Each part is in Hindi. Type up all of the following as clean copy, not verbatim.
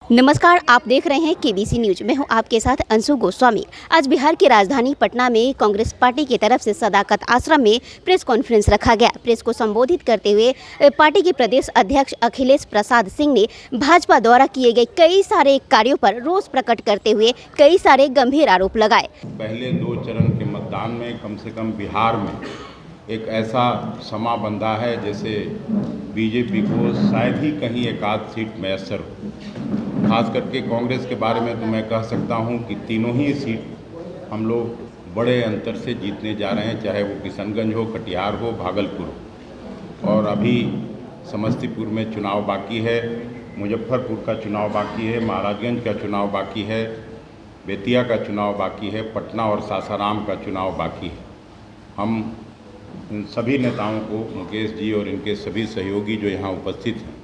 नमस्कार, आप देख रहे हैं केबीसी न्यूज। मैं हूं आपके साथ अंशु गोस्वामी। आज बिहार की राजधानी पटना में कांग्रेस पार्टी की तरफ से सदाकत आश्रम में प्रेस कॉन्फ्रेंस रखा गया। प्रेस को संबोधित करते हुए पार्टी के प्रदेश अध्यक्ष अखिलेश प्रसाद सिंह ने भाजपा द्वारा किए गए कई सारे कार्यों पर रोष प्रकट करते हुए कई सारे गंभीर आरोप लगाए। पहले 2 चरण के मतदान में कम से कम बिहार में एक ऐसा समा बंधा है जैसे बीजेपी को शायद ही कहीं एक आध सीट मैसर हो। खास करके कांग्रेस के बारे में तो मैं कह सकता हूं कि तीनों ही सीट हम लोग बड़े अंतर से जीतने जा रहे हैं, चाहे वो किशनगंज हो, कटिहार हो, भागलपुर हो। और अभी समस्तीपुर में चुनाव बाकी है, मुजफ्फरपुर का चुनाव बाकी है, महाराजगंज का चुनाव बाकी है, बेतिया का चुनाव बाकी है, पटना और सासाराम का चुनाव बाकी है। हम इन सभी नेताओं को, मुकेश जी और इनके सभी सहयोगी जो यहाँ उपस्थित हैं,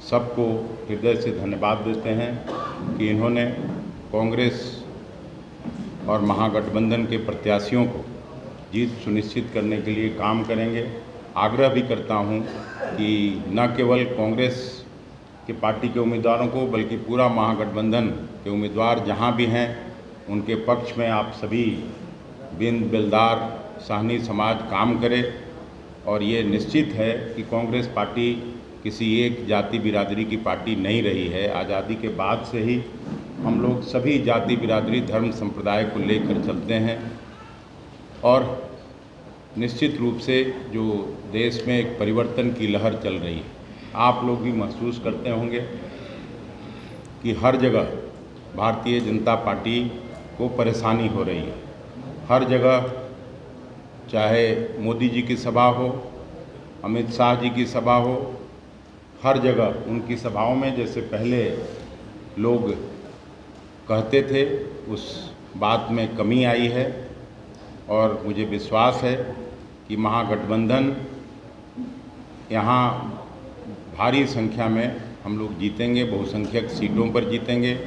सबको हृदय से धन्यवाद देते हैं कि इन्होंने कांग्रेस और महागठबंधन के प्रत्याशियों को जीत सुनिश्चित करने के लिए काम करेंगे। आग्रह भी करता हूं कि न केवल कांग्रेस के पार्टी के उम्मीदवारों को बल्कि पूरा महागठबंधन के उम्मीदवार जहां भी हैं उनके पक्ष में आप सभी बिंद बेलदार साहनी समाज काम करे। और ये निश्चित है कि कांग्रेस पार्टी किसी एक जाति बिरादरी की पार्टी नहीं रही है। आज़ादी के बाद से ही हम लोग सभी जाति बिरादरी धर्म संप्रदाय को लेकर चलते हैं और निश्चित रूप से जो देश में एक परिवर्तन की लहर चल रही है, आप लोग भी महसूस करते होंगे कि हर जगह भारतीय जनता पार्टी को परेशानी हो रही है। हर जगह, चाहे मोदी जी की सभा हो, अमित शाह जी की सभा हो, हर जगह उनकी सभाओं में जैसे पहले लोग कहते थे उस बात में कमी आई है। और मुझे विश्वास है कि महागठबंधन यहाँ भारी संख्या में हम लोग जीतेंगे, बहुसंख्यक सीटों पर जीतेंगे।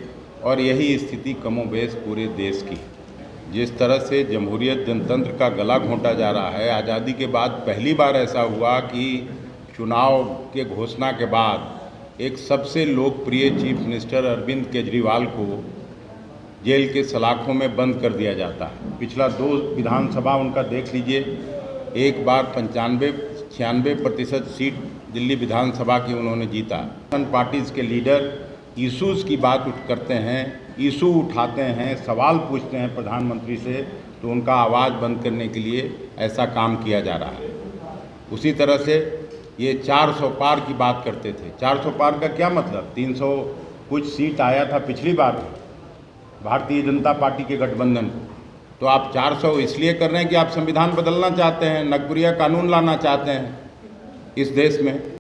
और यही स्थिति कमोबेश पूरे देश की। जिस तरह से जमहूरियत जनतंत्र का गला घोंटा जा रहा है, आज़ादी के बाद पहली बार ऐसा हुआ कि चुनाव के घोषणा के बाद एक सबसे लोकप्रिय चीफ मिनिस्टर अरविंद केजरीवाल को जेल के सलाखों में बंद कर दिया जाता है। पिछला 2 विधानसभा उनका देख लीजिए, एक बार 95-96% सीट दिल्ली विधानसभा की उन्होंने जीता। पार्टीज़ के लीडर इशूज़ की बात करते हैं, इशू उठाते हैं, सवाल पूछते हैं प्रधानमंत्री से, तो उनका आवाज़ बंद करने के लिए ऐसा काम किया जा रहा है। उसी तरह से ये 400 पार की बात करते थे। 400 पार का क्या मतलब? 300 कुछ सीट आया था पिछली बार भारतीय जनता पार्टी के गठबंधन को। तो आप 400 इसलिए कर रहे हैं कि आप संविधान बदलना चाहते हैं, नगपुरिया कानून लाना चाहते हैं इस देश में।